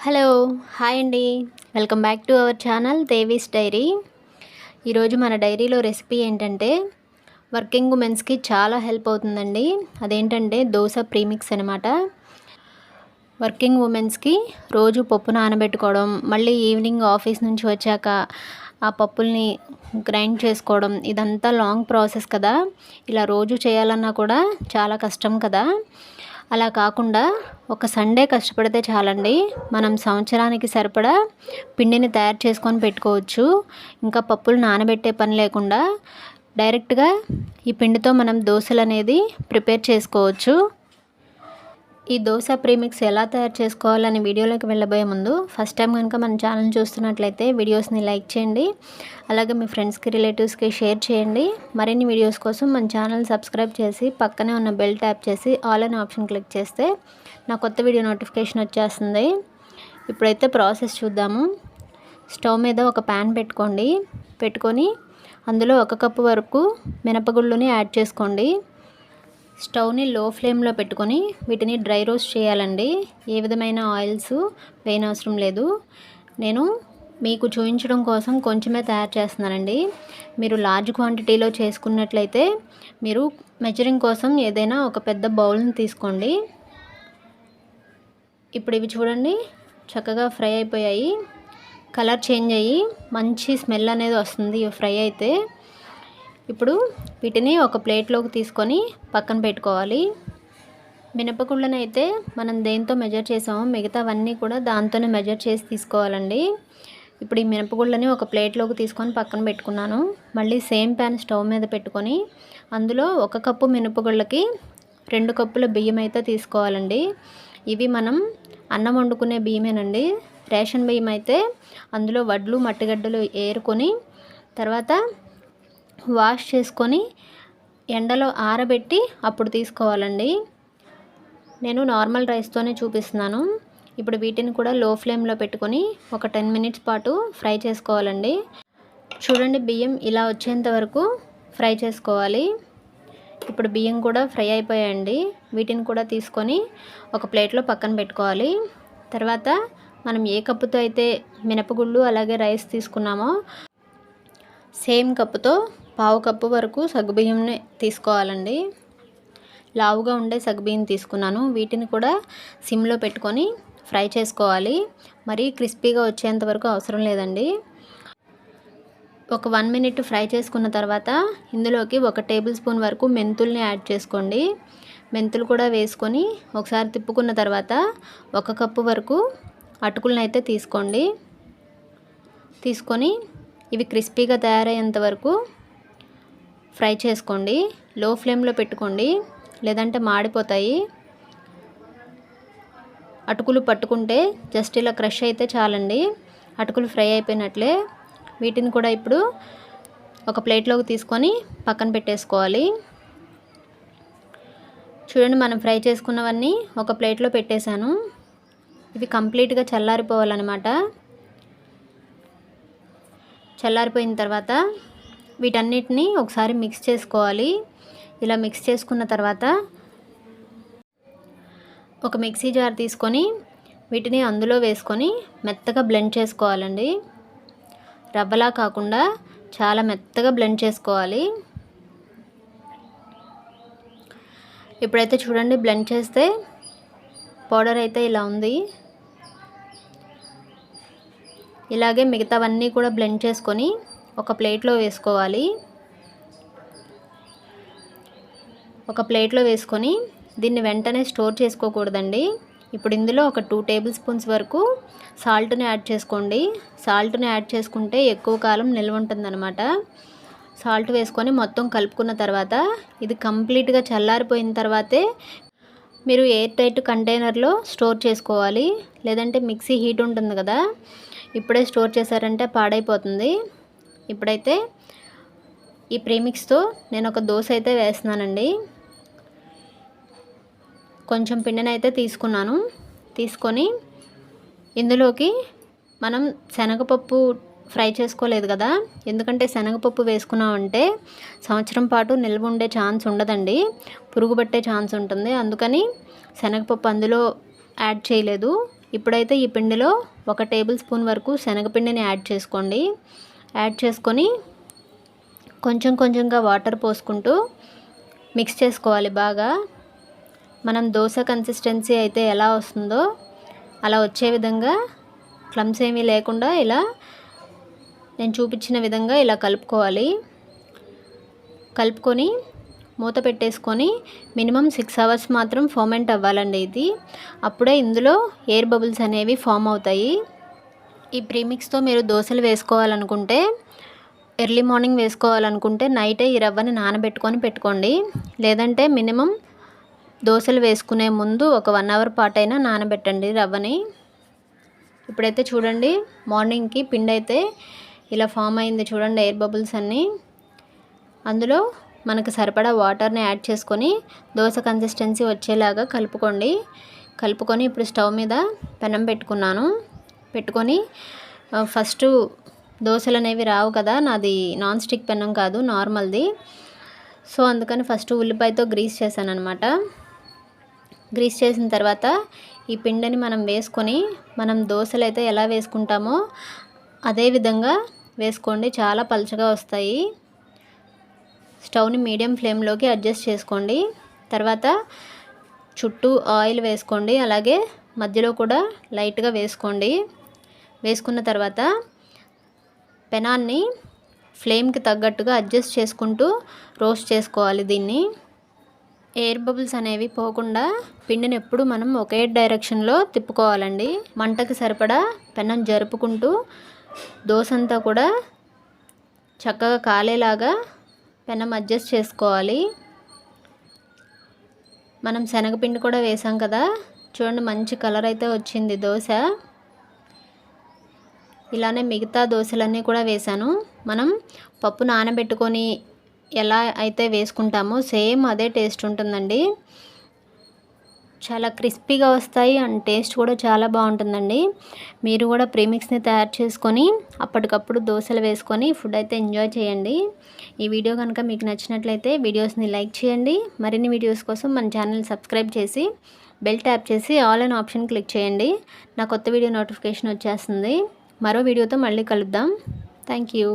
Hello hi అండి. Welcome back to our channel Devi's diary. ఈరోజు మన డైరీలో రెసిపీ ఏంటంటే వర్కింగ్ ఉమెన్స్కి చాలా హెల్ప్ అవుతుందండి. అదేంటంటే దోశ ప్రీమిక్స్ అనమాట. వర్కింగ్ ఉమెన్స్కి రోజు పప్పు నానబెట్టుకోవడం, మళ్ళీ ఈవినింగ్ ఆఫీస్ నుంచి వచ్చాక ఆ పప్పుల్ని గ్రైండ్ చేసుకోవడం, ఇదంతా లాంగ్ ప్రాసెస్ కదా. ఇలా రోజు చేయాలన్నా కూడా చాలా కష్టం కదా. అలా కాకుండా ఒక సండే కష్టపడితే చాలండి, మనం సంవత్సరానికి సరిపడా పిండిని తయారు చేసుకొని పెట్టుకోవచ్చు. ఇంకా పప్పులు నానబెట్టే పని లేకుండా డైరెక్ట్గా ఈ పిండితో మనం దోశలు అనేది ప్రిపేర్ చేసుకోవచ్చు. ఈ దోశ ప్రీమిక్స్ ఎలా తయారు చేసుకోవాలని వీడియోలోకి వెళ్ళబోయే ముందు ఫస్ట్ టైం కనుక మన ఛానల్ చూస్తున్నట్లయితే వీడియోస్ని లైక్ చేయండి, అలాగే మీ ఫ్రెండ్స్కి రిలేటివ్స్కి షేర్ చేయండి. మరిన్ని వీడియోస్ కోసం మన ఛానల్ సబ్స్క్రైబ్ చేసి పక్కనే ఉన్న బెల్ ట్యాప్ చేసి ఆల్ అనే ఆప్షన్ క్లిక్ చేస్తే నా కొత్త వీడియో నోటిఫికేషన్ వచ్చేస్తుంది. ఇప్పుడైతే ప్రాసెస్ చూద్దాము. స్టవ్ మీద ఒక ప్యాన్ పెట్టుకొని అందులో 1 కప్పు వరకు మినపగుళ్ళుని యాడ్ చేసుకోండి. స్టవ్ని లో ఫ్లేమ్లో పెట్టుకొని వీటిని డ్రై రోస్ట్ చేయాలండి. ఏ విధమైన ఆయిల్స్ వేయనవసరం లేదు. నేను మీకు చూపించడం కోసం కొంచెమే తయారు చేస్తున్నానండి. మీరు లార్జ్ క్వాంటిటీలో చేసుకున్నట్లయితే మీరు మెజరింగ్ కోసం ఏదైనా ఒక పెద్ద బౌల్ని తీసుకోండి. ఇప్పుడు ఇవి చూడండి, చక్కగా ఫ్రై అయిపోయాయి. కలర్ చేంజ్ అయ్యి మంచి స్మెల్ అనేది వస్తుంది ఇవి ఫ్రై అయితే. ఇప్పుడు వీటిని ఒక ప్లేట్లోకి తీసుకొని పక్కన పెట్టుకోవాలి. మినపగుళ్ళని అయితే మనం దేంతో మెజర్ చేసామో మిగతావన్నీ కూడా దాంతోనే మెజర్ చేసి తీసుకోవాలండి. ఇప్పుడు ఈ మినపగుళ్ళని ఒక ప్లేట్లోకి తీసుకొని పక్కన పెట్టుకున్నాను. మళ్ళీ సేమ్ ప్యాన్ స్టవ్ మీద పెట్టుకొని అందులో 1 కప్పు మినపగుళ్ళకి 2 కప్పుల బియ్యం అయితే తీసుకోవాలండి. ఇవి మనం అన్నం వండుకునే బియ్యమేనండి. రేషన్ బియ్యం అయితే అందులో వడ్లు మట్టిగడ్డలు ఏరుకొని తర్వాత వాష్ చేసుకొని ఎండలో ఆరబెట్టి అప్పుడు తీసుకోవాలండి. నేను నార్మల్ రైస్తోనే చూపిస్తున్నాను. ఇప్పుడు వీటిని కూడా లో ఫ్లేమ్లో పెట్టుకొని ఒక 10 మినిట్స్ పాటు ఫ్రై చేసుకోవాలండి. చూడండి, బియ్యం ఇలా వచ్చేంత వరకు ఫ్రై చేసుకోవాలి. ఇప్పుడు బియ్యం కూడా ఫ్రై అయిపోయాయండి. వీటిని కూడా తీసుకొని ఒక ప్లేట్లో పక్కన పెట్టుకోవాలి. తర్వాత మనం ఏ కప్పుతో అయితే మినపగుళ్ళు అలాగే రైస్ తీసుకున్నామో సేమ్ కప్పుతో 1/2 కప్పు వరకు సగ్గుబియ్యంని తీసుకోవాలండి. లావుగా ఉండే సగ్గుబియ్యం తీసుకున్నాను. వీటిని కూడా సిమ్లో పెట్టుకొని ఫ్రై చేసుకోవాలి. మరీ క్రిస్పీగా వచ్చేంత వరకు అవసరం లేదండి. ఒక 1 మినిట్ ఫ్రై చేసుకున్న తర్వాత ఇందులోకి 1 టేబుల్ స్పూన్ వరకు మెంతుల్ని యాడ్ చేసుకోండి. మెంతులు కూడా వేసుకొని ఒకసారి తిప్పుకున్న తర్వాత 1 కప్పు వరకు అటుకులను అయితే తీసుకొని ఇవి క్రిస్పీగా తయారయ్యేంత వరకు ఫ్రై చేసుకోండి. లో ఫ్లేమ్లో పెట్టుకోండి, లేదంటే మాడిపోతాయి. అటుకులు పట్టుకుంటే జస్ట్ ఇలా క్రష్ అయితే చాలండి, అటుకులు ఫ్రై అయిపోయినట్లే. వీటిని కూడా ఇప్పుడు ఒక ప్లేట్లోకి తీసుకొని పక్కన పెట్టేసుకోవాలి. చూడండి, మనం ఫ్రై చేసుకున్నవన్నీ ఒక ప్లేట్లో పెట్టేశాను. ఇవి కంప్లీట్గా చల్లారిపోవాలన్నమాట. చల్లారిపోయిన తర్వాత వీటన్నిటిని ఒకసారి మిక్స్ చేసుకోవాలి. ఇలా మిక్స్ చేసుకున్న తర్వాత ఒక మిక్సీ జార్ తీసుకొని వీటిని అందులో వేసుకొని మెత్తగా బ్లెండ్ చేసుకోవాలండి. రవ్వలా కాకుండా చాలా మెత్తగా బ్లెండ్ చేసుకోవాలి. ఇప్పుడైతే చూడండి, బ్లెండ్ చేస్తే పౌడర్ అయితే ఇలా ఉంది. ఇలాగే మిగతావన్నీ కూడా బ్లెండ్ చేసుకొని ఒక ప్లేట్లో వేసుకోవాలి. ఒక ప్లేట్లో వేసుకొని దీన్ని వెంటనే స్టోర్ చేసుకోకూడదండి. ఇప్పుడు ఇందులో ఒక 2 టేబుల్ స్పూన్స్ వరకు సాల్ట్ని యాడ్ చేసుకోండి. సాల్ట్ని యాడ్ చేసుకుంటే ఎక్కువ కాలం నిల్వ ఉంటుందన్నమాట. సాల్ట్ వేసుకొని మొత్తం కలుపుకున్న తర్వాత ఇది కంప్లీట్గా చల్లారిపోయిన తర్వాతే మీరు ఎయిర్ టైట్ కంటైనర్లో స్టోర్ చేసుకోవాలి. లేదంటే మిక్సీ హీట్ ఉంటుంది కదా, ఇప్పుడే స్టోర్ చేశారంటే పాడైపోతుంది. ఇప్పుడైతే ఈ ప్రీమిక్స్తో నేను ఒక దోశ అయితే వేస్తున్నానండి. కొంచెం పిండిని అయితే తీసుకొని ఇందులోకి మనం శనగపప్పు ఫ్రై చేసుకోలేదు కదా, ఎందుకంటే శనగపప్పు వేసుకున్నామంటే సంవత్సరం పాటు నిల్వ ఉండే ఛాన్స్ ఉండదండి, పురుగు పట్టే ఛాన్స్ ఉంటుంది. అందుకని శనగపప్పు అందులో యాడ్ చేయలేదు. ఇప్పుడైతే ఈ పిండిలో 1 టేబుల్ స్పూన్ వరకు శనగపిండిని యాడ్ చేసుకోండి. యాడ్ చేసుకొని కొంచెం కొంచెంగా వాటర్ పోసుకుంటూ మిక్స్ చేసుకోవాలి బాగా. మనం దోశ కన్సిస్టెన్సీ అయితే ఎలా వస్తుందో అలా వచ్చే విధంగా క్లమ్స్ ఏమీ లేకుండా ఇలా నేను చూపించిన విధంగా ఇలా కలుపుకోవాలి. కలుపుకొని మూత పెట్టేసుకొని మినిమం 6 అవర్స్ మాత్రం ఫర్మెంట్ అవ్వాలండి ఇది. అప్పుడే ఇందులో ఎయిర్ బబుల్స్ అనేవి ఫామ్ అవుతాయి. ఈ ప్రీమిక్స్తో మీరు దోశలు వేసుకోవాలనుకుంటే ఎర్లీ మార్నింగ్ వేసుకోవాలనుకుంటే నైటే ఈ రవ్వని నానబెట్టుకొని పెట్టుకోండి. లేదంటే మినిమం దోశలు వేసుకునే ముందు ఒక 1 అవర్ పాటైనా నానబెట్టండి రవ్వని. ఇప్పుడైతే చూడండి మార్నింగ్కి పిండి అయితే ఇలా ఫామ్ అయింది చూడండి, ఎయిర్ బబుల్స్ అన్నీ. అందులో మనకు సరిపడా వాటర్ని యాడ్ చేసుకొని దోశ కన్సిస్టెన్సీ వచ్చేలాగా కలుపుకొని ఇప్పుడు స్టవ్ మీద పెనం పెట్టుకొని ఫస్ట్ దోశలు అనేవి రావు కదా, నాది నాన్ స్టిక్ పెనం కాదు నార్మల్ది. సో అందుకని ఫస్ట్ ఉల్లిపాయతో గ్రీస్ చేశాను అనమాట. గ్రీస్ చేసిన తర్వాత ఈ పిండిని మనం వేసుకొని మనం దోశలు అయితే ఎలా వేసుకుంటామో అదే విధంగా వేసుకోండి. చాలా పలుచగా వస్తాయి. స్టవ్ని మీడియం ఫ్లేమ్లోకి అడ్జస్ట్ చేసుకోండి. తర్వాత చుట్టూ ఆయిల్ వేసుకోండి. అలాగే మధ్యలో కూడా లైట్గా వేసుకోండి. వేసుకున్న తర్వాత పెనాన్ని ఫ్లేమ్కి తగ్గట్టుగా అడ్జస్ట్ చేసుకుంటూ రోస్ట్ చేసుకోవాలి దీన్ని. ఎయిర్ బబుల్స్ అనేవి పోకుండా పిండిని ఎప్పుడు మనం ఒకే డైరెక్షన్లో తిప్పుకోవాలండి. మంటకి సరిపడా పెనం జరుపుకుంటూ దోశ అంతా కూడా చక్కగా కాలేలాగా పెనం అడ్జస్ట్ చేసుకోవాలి. మనం శనగపిండి కూడా వేసాం కదా, చూడండి మంచి కలర్ అయితే వచ్చింది దోశ. ఇలానే మిగతా దోశలన్నీ కూడా వేసాను. మనం పప్పు నానబెట్టుకొని ఎలా అయితే వేసుకుంటామో సేమ్ అదే టేస్ట్ ఉంటుందండి. చాలా క్రిస్పీగా వస్తాయి అండ్ టేస్ట్ కూడా చాలా బాగుంటుందండి. మీరు కూడా ప్రీమిక్స్ని తయారు చేసుకొని అప్పటికప్పుడు దోశలు వేసుకొని ఫుడ్ అయితే ఎంజాయ్ చేయండి. ఈ వీడియో కనుక మీకు నచ్చినట్లయితే వీడియోస్ని లైక్ చేయండి. మరిన్ని వీడియోస్ కోసం మన ఛానల్ సబ్స్క్రైబ్ చేసి బెల్ ట్యాప్ చేసి ఆల్ అనే ఆప్షన్ క్లిక్ చేయండి. నా కొత్త వీడియో నోటిఫికేషన్ వచ్చేస్తుంది. మరో వీడియోతో మళ్ళీ కలుద్దాం. Thank you.